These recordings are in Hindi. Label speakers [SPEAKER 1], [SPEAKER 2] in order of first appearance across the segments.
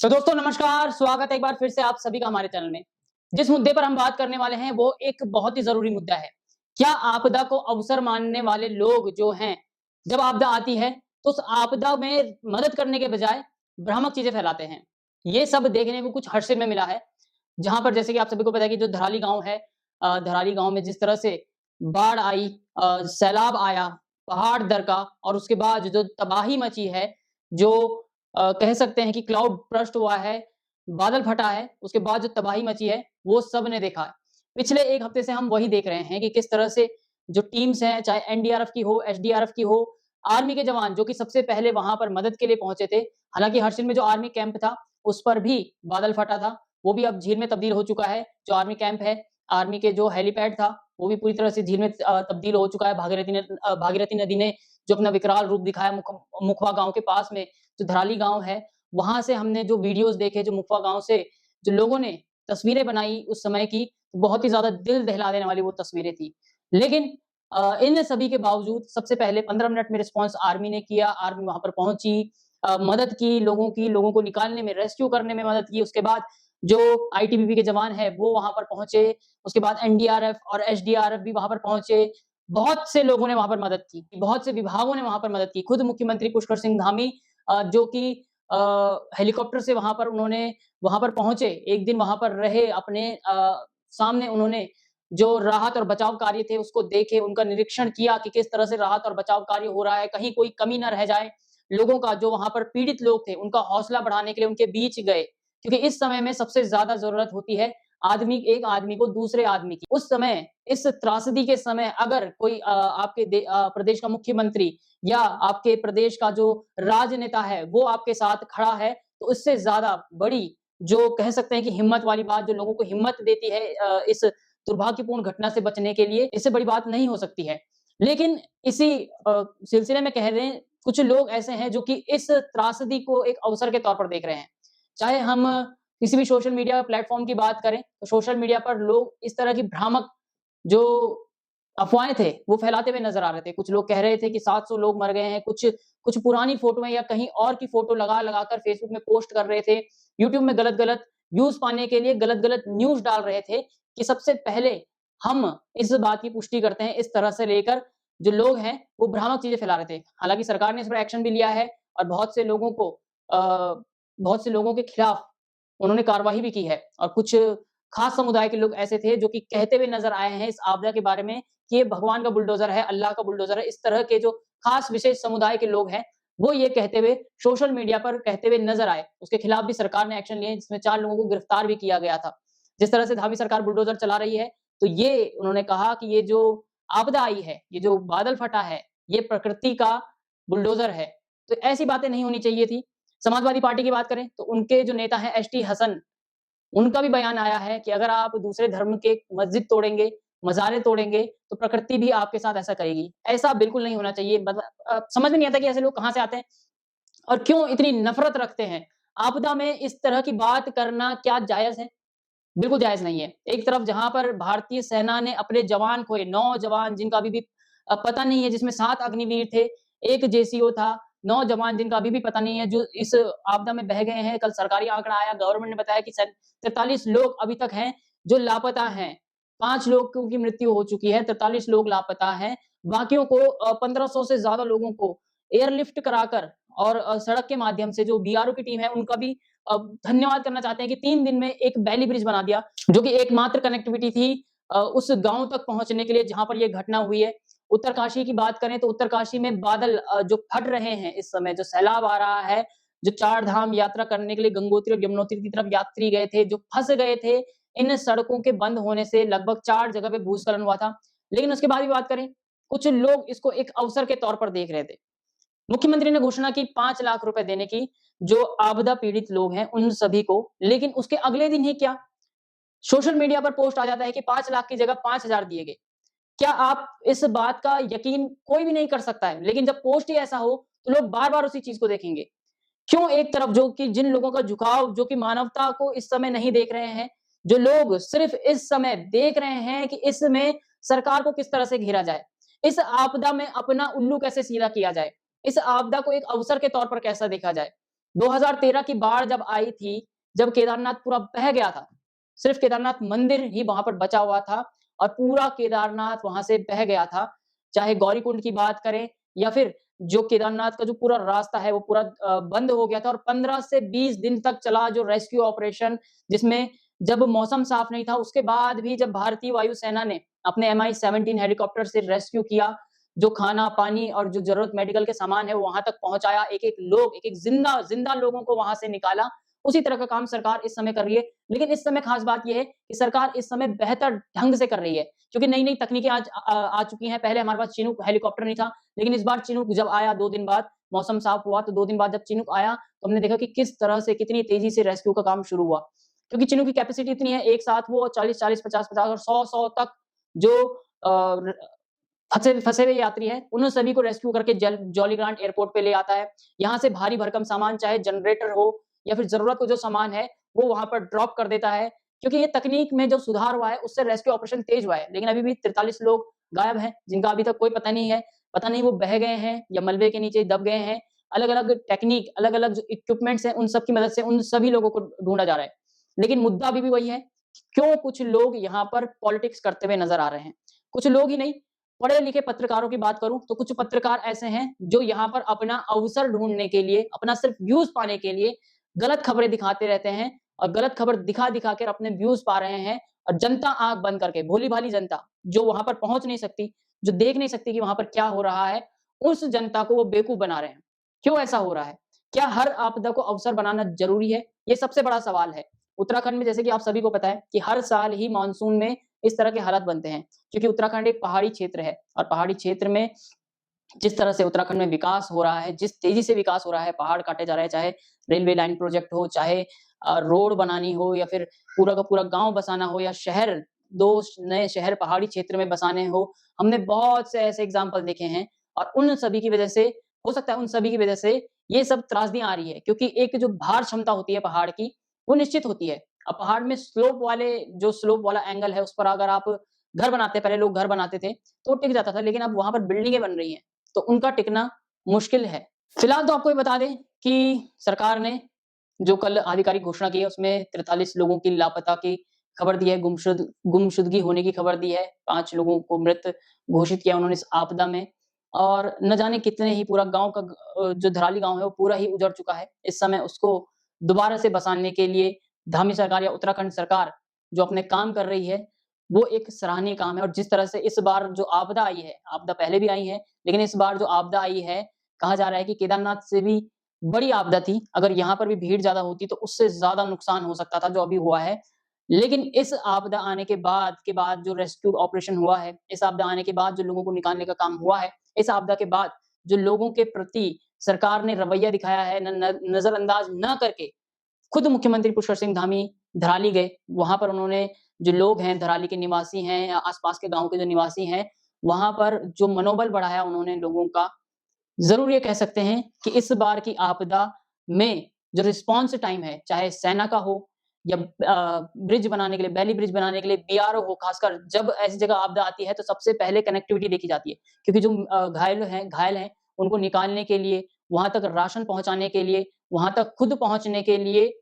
[SPEAKER 1] तो दोस्तों नमस्कार, स्वागत है एक बार फिर से आप सभी का हमारे चैनल में। जिस मुद्दे पर हम बात करने वाले हैं वो एक बहुत ही ज़रूरी मुद्दा है। क्या आपदा को अवसर मानने वाले लोग जो हैं, जब आपदा आती है तो उस आपदा में मदद करने के बजाय भ्रामक चीज़ें फैलाते हैं। ये सब देखने को कुछ हर्षिल में मिला है, जहाँ पर जैसे कि आप सभी को पता है कि जो धराली गाँव है धराली गाँव में जिस तरह से बाढ़ आई सैलाब आया, पहाड़ दरका और उसके बाद जो तबाही मची है, जो कह सकते हैं कि क्लाउड बर्स्ट हुआ है, बादल फटा है, उसके बाद जो तबाही मची है, वो सबने देखा है। पिछले 1 हफ्ते से हम वही देख रहे हैं कि किस तरह से जो टीम्स हैं, चाहे एनडीआरएफ की हो, एसडीआरएफ की हो, आर्मी के जवान जो कि सबसे पहले वहाँ पर मदद के लिए पहुँचे थे। हालाँकि हरसिल में जो आर्मी कैंप था, उस पर भी बादल फटा था, वो भी अब झील में तब्दील हो चुका है। जो आर्मी कैंप है, आर्मी के जो हेलीपैड था, वो भी पूरी तरह से झील में तब्दील हो चुका है। भागीरथी नदी ने जो अपना विकराल रूप दिखाया मुखवा गाँव के पास में जो धराली गाँव है, वहाँ से हमने जो वीडियोज़ देखे, जो मुफ़्वा गाँव से जो लोगों ने तस्वीरें बनाई उस समय की, बहुत ही ज़्यादा दिल दहला देने वाली वो तस्वीरें थी। लेकिन इन सभी के बावजूद सबसे पहले 15 मिनट में रिस्पॉन्स आर्मी ने किया, आर्मी वहाँ पर पहुँची मदद की, लोगों को निकालने में, रेस्क्यू करने में मदद की। उसके बाद जो आईटीबीपी के जवान हैं, वो वहाँ पर पहुँचे। उसके बाद एनडीआरएफ और एसडीआरएफ भी वहाँ पर पहुँचे। बहुत से लोगों ने वहाँ पर मदद की, बहुत से विभागों ने वहाँ पर मदद की। खुद मुख्यमंत्री पुष्कर सिंह धामी जो कि हेलीकॉप्टर से वहाँ पर पहुँचे, एक दिन वहाँ पर रहे, अपने सामने उन्होंने जो राहत और बचाव कार्य थे उसको देखे, उनका निरीक्षण किया कि किस तरह से राहत और बचाव कार्य हो रहा है, कहीं कोई कमी ना रह जाए। लोगों का जो वहाँ पर पीड़ित लोग थे, उनका हौसला बढ़ाने के लिए उनके बीच गए, क्योंकि इस समय में सबसे ज़्यादा ज़रूरत होती है एक आदमी को दूसरे आदमी की। उस समय, इस त्रासदी के समय अगर कोई प्रदेश का मुख्यमंत्री या आपके प्रदेश का जो राजनेता है, वो आपके साथ खड़ा है, तो इससे ज़्यादा बड़ी जो कह सकते हैं कि हिम्मत वाली बात जो लोगों को हिम्मत देती है इस दुर्भाग्यपूर्ण घटना से बचने के लिए, इससे बड़ी बात नहीं हो सकती है। लेकिन इसी सिलसिले में कह दें, कुछ लोग ऐसे हैं जो कि इस त्रासदी को एक अवसर के तौर पर देख रहे हैं। चाहे हम किसी भी सोशल मीडिया प्लेटफ़ॉर्म की बात करें, तो सोशल मीडिया पर लोग इस तरह की भ्रामक जो अफ़वाहें थे, वो फैलाते हुए नज़र आ रहे थे। कुछ लोग कह रहे थे कि 700 लोग मर गए हैं, कुछ कुछ पुरानी फ़ोटोएँ या कहीं और की फ़ोटो लगा-लगा कर फ़ेसबुक में पोस्ट कर रहे थे। यूट्यूब में गलत-गलत व्यूज़ पाने के लिए गलत-गलत न्यूज़ डाल रहे थे कि सबसे पहले हम इस बात की पुष्टि करते हैं, इस तरह से लेकर जो लोग हैं, वो भ्रामक चीज़ें फैला रहे थे। हालाँकि सरकार ने इस पर एक्शन भी लिया है और बहुत से लोगों के खिलाफ उन्होंने कार्रवाई भी की है और कुछ खास समुदाय के लोग ऐसे थे जो कि कहते हुए नज़र आए हैं इस आपदा के बारे में कि ये भगवान का बुलडोज़र है, अल्लाह का बुलडोज़र है। इस तरह के जो खास विशेष समुदाय के लोग हैं, वो ये कहते हुए सोशल मीडिया पर कहते हुए नज़र आए। उसके खिलाफ भी सरकार ने एक्शन लिए जिसमें 4 लोगों को गिरफ्तार भी किया गया था। जिस तरह से धामी सरकार बुलडोज़र चला रही है, तो ये उन्होंने कहा कि ये जो आपदा आई है, ये जो बादल फटा है, ये प्रकृति का बुलडोज़र है। तो ऐसी बातें नहीं होनी चाहिए थी। समाजवादी पार्टी की बात करें, तो उनके जो नेता हैं एसटी हसन, उनका भी बयान आया है कि अगर आप दूसरे धर्म के मस्जिद तोड़ेंगे, मज़ारें तोड़ेंगे, तो प्रकृति भी आपके साथ ऐसा करेगी। ऐसा बिल्कुल नहीं होना चाहिए। समझ में नहीं आता कि ऐसे लोग कहाँ से आते हैं और क्यों इतनी नफ़रत रखते हैं। आपदा में इस तरह की बात करना क्या जायज़ है? बिल्कुल जायज़ नहीं है। एक तरफ जहाँ पर भारतीय सेना ने अपने जवान खोए, 9 जवान जिनका अभी भी पता नहीं है, जिसमें 7 अग्निवीर थे, 1 जेसीओ था, 9 जवान जिनका अभी भी पता नहीं है, जो इस आपदा में बह गए हैं। कल सरकारी आंकड़ा आया, गवर्नमेंट ने बताया कि 43 लोग अभी तक हैं, जो लापता हैं। 5 लोगों की मृत्यु हो चुकी है, 43 लोग लापता हैं। बाकियों को 1500 से ज़्यादा लोगों को एयरलिफ्ट कराकर और सड़क के माध्यम से जो बीआरओ की टीम है, उनका भी धन्यवाद करना चाहते हैं कि 3 दिन में एक बैली ब्रिज बना दिया, जो कि एकमात्र कनेक्टिविटी थी उस गाँव तक पहुँचने के लिए जहाँ पर ये घटना हुई है। उत्तरकाशी की बात करें तो उत्तरकाशी में बादल जो फट रहे हैं इस समय, जो सैलाब आ रहा है, जो 4 धाम यात्रा करने के लिए गंगोत्री और यमुनोत्री की तरफ यात्री गए थे, जो फँस गए थे, इन सड़कों के बंद होने से लगभग 4 जगह पे भूस्खलन हुआ था। लेकिन उसके बाद भी बात करें, कुछ लोग इसको एक अवसर के तौर पर देख रहे थे। मुख्यमंत्री ने घोषणा की 5 लाख रुपए देने की, जो आपदा पीड़ित लोग हैं, उन सभी को। लेकिन उसके अगले दिन ही क्या, सोशल मीडिया पर पोस्ट आ जाता है कि 5 लाख की जगह 5,000 दिए गए। क्या आप इस बात का यकीन कोई भी नहीं कर सकता है, लेकिन जब पोस्ट ही ऐसा हो, तो लोग बार-बार उसी चीज़ को देखेंगे। क्यों एक तरफ जो कि जिन लोगों का झुकाव जो कि मानवता को इस समय नहीं देख रहे हैं, जो लोग सिर्फ़ इस समय देख रहे हैं कि इसमें सरकार को किस तरह से घेरा जाए, इस आपदा में अपना उल्लू कैसे सीधा किया जाए, इस आपदा को एक अवसर के तौर पर कैसा देखा जाए। 2013 की बाढ़ जब आई थी, जब केदारनाथ पूरा बह गया था, सिर्फ केदारनाथ मंदिर ही वहां पर बचा हुआ था और पूरा केदारनाथ वहां से बह गया था। चाहे गौरीकुंड की बात करें या फिर जो केदारनाथ का जो पूरा रास्ता है वो पूरा बंद हो गया था और 15 से 20 दिन तक चला जो रेस्क्यू ऑपरेशन, जिसमें जब मौसम साफ नहीं था उसके बाद भी जब भारतीय वायुसेना ने अपने Mi-17 हेलीकॉप्टर से रेस्क्यू किया, जो खाना पानी और जो जरूरत मेडिकल के सामान है वो वहां तक पहुंचाया, एक एक जिंदा जिंदा लोगों को वहां से निकाला, उसी तरह का काम सरकार इस समय कर रही है। लेकिन इस समय खास बात यह है कि सरकार इस समय बेहतर ढंग से कर रही है, क्योंकि नई नई तकनीकें आज आ चुकी हैं। पहले हमारे पास चिनूक हेलीकॉप्टर नहीं था, लेकिन इस बार चिनूक जब आया 2 दिन बाद, मौसम साफ हुआ तो 2 दिन बाद जब चिनूक आया तो हमने देखा कि किस तरह से कितनी तेजी से रेस्क्यू का काम शुरू हुआ, क्योंकि चिनूक की कैपेसिटी इतनी है, एक साथ वो 40-40, 50-50 और 100-100 तक जो फंसे फंसे हुए यात्री हैं, उन सभी को रेस्क्यू करके जॉली ग्रांट एयरपोर्ट पे ले आता है। यहाँ से भारी भरकम सामान, चाहे जनरेटर हो या फिर जरूरत को जो सामान है, वो वहां पर ड्रॉप कर देता है। क्योंकि ये तकनीक में जो सुधार हुआ है, उससे रेस्क्यू ऑपरेशन तेज हुआ है। लेकिन अभी भी 43 लोग गायब हैं, जिनका अभी तक कोई पता नहीं है। पता नहीं वो बह गए हैं या मलबे के नीचे दब गए हैं। अलग अलग टेक्निक, अलग अलग जो इक्विपमेंट्स हैं, उन सब की मदद से उन सभी लोगों को ढूंढा जा रहा है। लेकिन मुद्दा अभी भी वही है, क्यों कुछ लोग यहाँ पर पॉलिटिक्स करते हुए नजर आ रहे हैं। कुछ लोग ही नहीं, पढ़े लिखे पत्रकारों की बात करूं तो कुछ पत्रकार ऐसे हैं जो यहाँ पर अपना अवसर ढूंढने के लिए, अपना सिर्फ व्यूज पाने के लिए गलत खबरें दिखाते रहते हैं और गलत खबर दिखा दिखा कर अपने व्यूज पा रहे हैं। और जनता आंख बंद करके, भोली भाली जनता जो वहां पर पहुंच नहीं सकती, जो देख नहीं सकती कि वहां पर क्या हो रहा है, उस जनता को वो बेवकूफ बना रहे हैं। क्यों ऐसा हो रहा है? क्या हर आपदा को अवसर बनाना जरूरी है? ये सबसे बड़ा सवाल है। उत्तराखंड में जैसे कि आप सभी को पता है कि हर साल ही मानसून में इस तरह के हालात बनते हैं, क्योंकि उत्तराखंड एक पहाड़ी क्षेत्र है और पहाड़ी क्षेत्र में जिस तरह से उत्तराखंड में विकास हो रहा है, जिस तेजी से विकास हो रहा है, पहाड़ काटे जा रहे हैं, चाहे रेलवे लाइन प्रोजेक्ट हो, चाहे रोड बनानी हो या फिर पूरा का पूरा गांव बसाना हो या शहर, 2 नए शहर पहाड़ी क्षेत्र में बसाने हो, हमने बहुत से ऐसे एग्जाम्पल देखे हैं। और उन सभी की वजह से, हो सकता है उन सभी की वजह से ये सब त्रासदियां आ रही है, क्योंकि एक जो भार क्षमता होती है पहाड़ की, वो निश्चित होती है। अब पहाड़ में स्लोप वाला एंगल है, उस पर अगर आप घर बनाते, पहले लोग घर बनाते थे तो वो टिक जाता था, लेकिन अब वहां पर बिल्डिंगें बन रही हैं तो उनका टिकना मुश्किल है। फिलहाल तो आपको ये बता दें कि सरकार ने जो कल आधिकारिक घोषणा की है उसमें 43 लोगों की लापता की खबर दी है, गुमशुदगी होने की खबर दी है। 5 लोगों को मृत घोषित किया उन्होंने इस आपदा में। और न जाने कितने ही, पूरा गांव का जो धराली गांव है वो पूरा ही उजड़ चुका है। इस समय उसको दोबारा से बसाने के लिए धामी सरकार या उत्तराखंड सरकार जो अपने काम कर रही है, वो एक सराहनीय काम है। और जिस तरह से इस बार जो आपदा आई है, आपदा पहले भी आई है, लेकिन इस बार जो आपदा आई है, कहा जा रहा है कि केदारनाथ से भी बड़ी आपदा थी। अगर यहाँ पर भी भीड़ ज्यादा होती तो उससे ज्यादा नुकसान हो सकता था जो अभी हुआ है। लेकिन इस आपदा आने के बाद जो रेस्क्यू ऑपरेशन हुआ है, इस आपदा आने के बाद जो लोगों को निकालने का काम हुआ है, इस आपदा के बाद जो लोगों के प्रति सरकार ने रवैया दिखाया है, नजरअंदाज न करके खुद मुख्यमंत्री पुष्कर सिंह धामी धराली गए। वहां पर उन्होंने, जो लोग हैं धराली के निवासी हैं या आसपास के गांव के जो निवासी हैं, वहां पर जो मनोबल बढ़ाया उन्होंने लोगों का, जरूर ये कह सकते हैं कि इस बार की आपदा में जो रिस्पॉन्स टाइम है, चाहे सेना का हो या ब्रिज बनाने के लिए, बैली ब्रिज बनाने के लिए बीआरओ हो, खासकर जब ऐसी जगह आपदा आती है तो सबसे पहले कनेक्टिविटी देखी जाती है, क्योंकि जो घायल हैं उनको निकालने के लिए, वहां तक राशन पहुंचाने के लिए, वहां तक खुद पहुंचने के लिए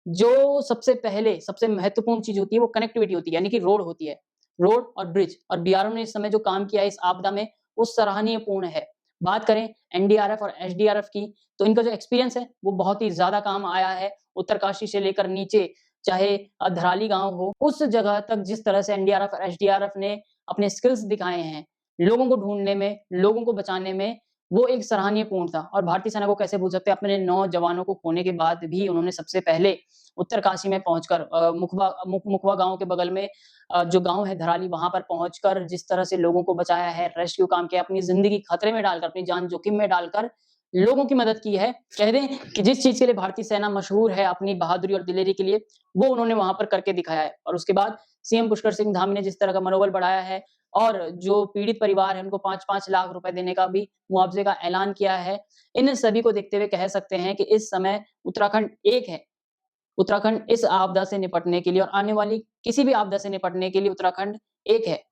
[SPEAKER 1] जो सबसे पहले सबसे महत्वपूर्ण चीज होती है वो कनेक्टिविटी होती है, यानी कि रोड होती है, रोड और ब्रिज। और बीआरओ ने इस समय जो काम किया है इस आपदा में, वो सराहनीय पूर्ण है। बात करें एनडीआरएफ और एसडीआरएफ की, तो इनका जो एक्सपीरियंस है वो बहुत ही ज्यादा काम आया है। उत्तरकाशी से लेकर नीचे, चाहे धराली गांव हो, उस जगह तक जिस तरह से एनडीआरएफ और एसडीआरएफ ने अपने स्किल्स दिखाए हैं लोगों को ढूंढने में, लोगों को बचाने में, वो एक सराहनीय पूर्ण था। और भारतीय सेना को कैसे भूल सकते हैं, अपने 9 जवानों को खोने के बाद भी उन्होंने सबसे पहले उत्तरकाशी में पहुंचकर मुखवा गांव के बगल में जो गांव है धराली, वहां पर पहुंचकर जिस तरह से लोगों को बचाया है, रेस्क्यू काम किया, अपनी जिंदगी खतरे में डालकर, अपनी जान जोखिम में डालकर लोगों की मदद की है। कह दें कि जिस चीज के लिए भारतीय सेना मशहूर है अपनी बहादुरी और दिलेरी के लिए, वो उन्होंने वहां पर करके दिखाया है। और उसके बाद सीएम पुष्कर सिंह धामी ने जिस तरह का मनोबल बढ़ाया है और जो पीड़ित परिवार है उनको 5-5 लाख रुपए देने का भी मुआवजे का ऐलान किया है, इन सभी को देखते हुए कह सकते हैं कि इस समय उत्तराखंड एक है। उत्तराखंड इस आपदा से निपटने के लिए और आने वाली किसी भी आपदा से निपटने के लिए उत्तराखंड एक है।